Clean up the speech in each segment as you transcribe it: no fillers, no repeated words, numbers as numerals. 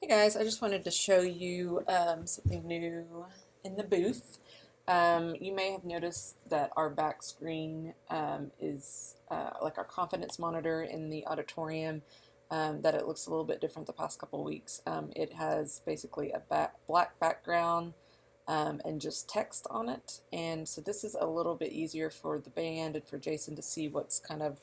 Hey guys, I just wanted to show you something new in the booth. You may have noticed that our back screen is like our confidence monitor in the auditorium, that it looks a little bit different the past couple weeks. It has basically a black background and just text on it, and so this is a little bit easier for the band and for Jason to see what's kind of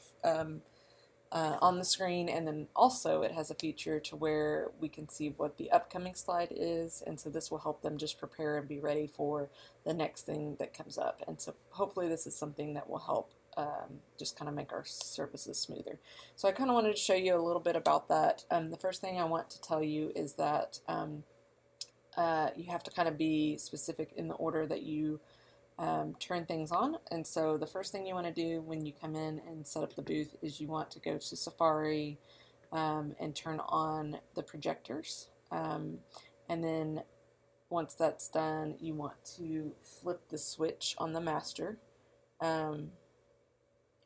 on the screen, and then also it has a feature to where we can see what the upcoming slide is, and so this will help them just prepare and be ready for the next thing that comes up. And so hopefully this is something that will help just kind of make our services smoother. So I kind of wanted to show you a little bit about that. The first thing I want to tell you is that you have to kind of be specific in the order that you turn things on. And so the first thing you want to do when you come in and set up the booth is you want to go to Safari and turn on the projectors. And then once that's done, you want to flip the switch on the master. And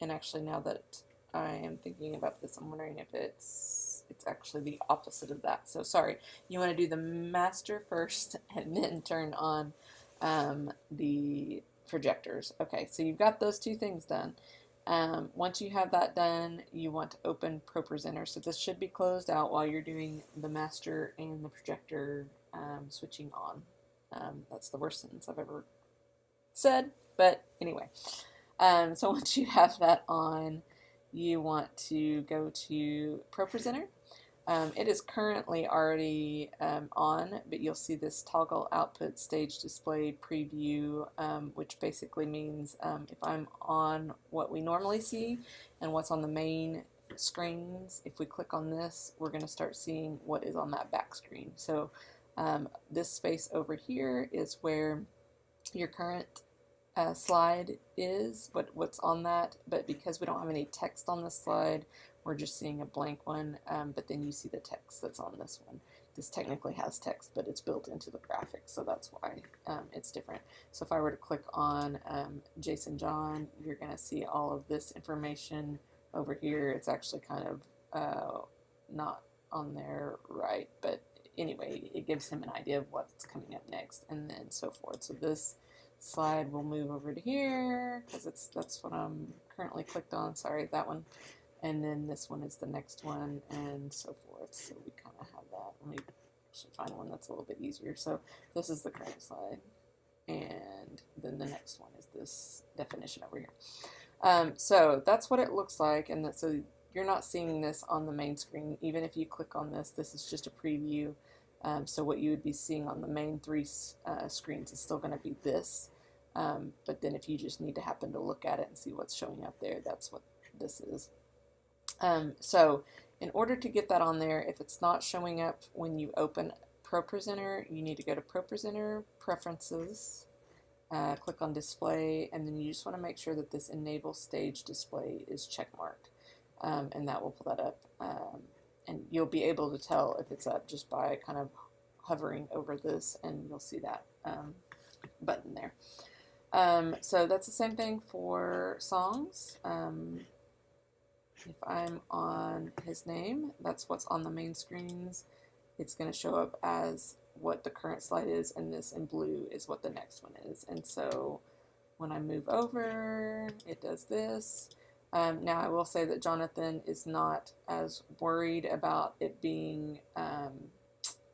actually, now that I am thinking about this, I'm wondering if it's actually the opposite of that. So sorry, you want to do the master first and then turn on the projectors. Okay, so you've got those two things done. Once you have that done, you want to open ProPresenter. So this should be closed out while you're doing the master and the projector switching on. That's the worst sentence I've ever said, but anyway. So once you have that on, you want to go to ProPresenter. It is currently already on, but you'll see this toggle output stage display preview, which basically means if I'm on what we normally see and what's on the main screens, if we click on this, we're going to start seeing what is on that back screen. So this space over here is where your current slide is, what's on that, but because we don't have any text on this slide, we're just seeing a blank one, but then you see the text that's on this one. This technically has text, but it's built into the graphics, so that's why it's different. So if I were to click on Jason John, you're going to see all of this information over here. It's actually kind of not on there right, but anyway, it gives him an idea of what's coming up next, and then so forth. So this slide will move over to here because that's what I'm currently clicked on. Sorry, that one. And then this one is the next one, and so forth. So we kind of have that. Let me actually find one that's a little bit easier. So this is the current slide, and then the next one is this definition over here. So that's what it looks like, and so you're not seeing this on the main screen. Even if you click on this, this is just a preview. So what you would be seeing on the main three screens is still going to be this. But then if you just need to happen to look at it and see what's showing up there, that's what this is. So in order to get that on there, if it's not showing up when you open ProPresenter, you need to go to ProPresenter, Preferences, click on Display, and then you just want to make sure that this Enable Stage Display is checkmarked, and that will pull that up. And you'll be able to tell if it's up just by kind of hovering over this, and you'll see that button there. So that's the same thing for songs. If I'm on his name, that's what's on the main screens. It's going to show up as what the current slide is, and this in blue is what the next one is. And so when I move over, it does this. Now I will say that Jonathan is not as worried about it being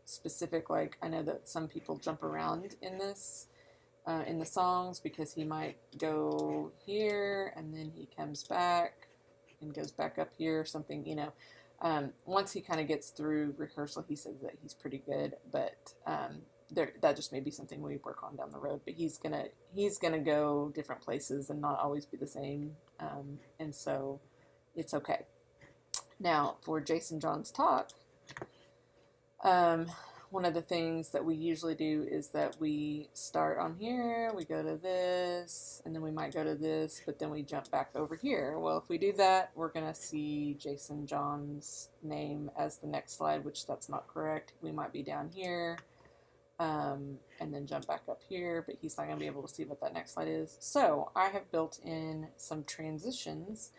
specific. Like, I know that some people jump around in this, in the songs, because he might go here and then he comes back and goes back up here or something, you know. Once he kind of gets through rehearsal, he says that he's pretty good, but that just may be something we work on down the road. But he's gonna go different places and not always be the same, and so it's okay. Now for Jason John's talk, one of the things that we usually do is that we start on here, we go to this, and then we might go to this, but then we jump back over here. Well, if we do that, we're going to see Jason John's name as the next slide, which that's not correct. We might be down here, and then jump back up here, but he's not going to be able to see what that next slide is. So I have built in some transitions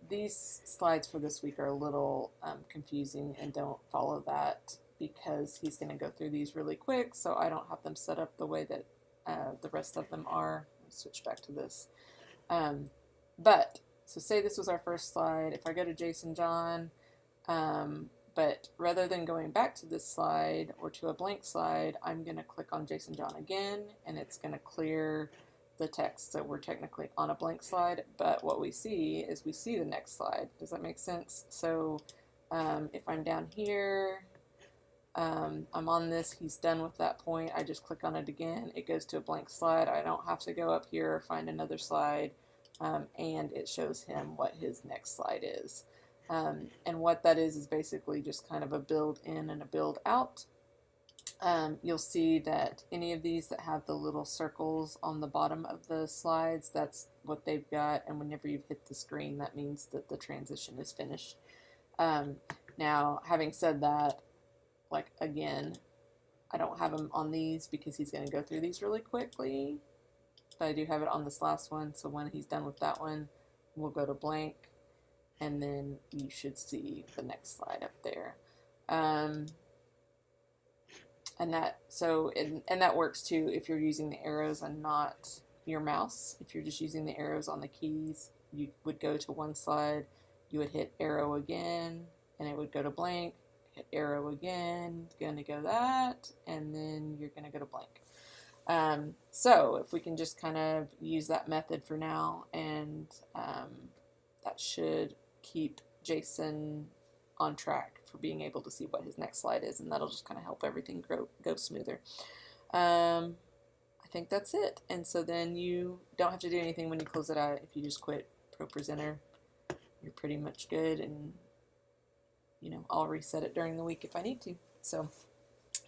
These slides for this week are a little confusing, and don't follow that because he's going to go through these really quick, so I don't have them set up the way that the rest of them are. Let me switch back to this. So say this was our first slide. If I go to Jason John, but rather than going back to this slide or to a blank slide, I'm going to click on Jason John again, and it's going to clear the text. So we're technically on a blank slide, but what we see is we see the next slide. Does that make sense? So if I'm down here, I'm on this, he's done with that point, I just click on it again, it goes to a blank slide. I don't have to go up here or find another slide, and it shows him what his next slide is. And what that is basically just kind of a build in and a build out. You'll see that any of these that have the little circles on the bottom of the slides, that's what they've got, and whenever you've hit the screen, that means that the transition is finished. Now, having said that, like again, I don't have him on these because he's going to go through these really quickly, but I do have it on this last one, so when he's done with that one, we'll go to blank, and then you should see the next slide up there. And that works too if you're using the arrows and not your mouse. If you're just using the arrows on the keys, you would go to one slide, you would hit arrow again, and it would go to blank, hit arrow again, gonna go that, and then you're gonna go to blank. So if we can just kind of use that method for now, and that should keep Jason on track for being able to see what his next slide is, and that'll just kind of help everything go smoother. I think that's it. And so then you don't have to do anything when you close it out. If you just quit ProPresenter, you're pretty much good, and I'll reset it during the week if I need to. So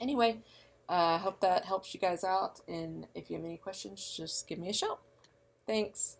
anyway, I hope that helps you guys out, and if you have any questions, just give me a shout. Thanks.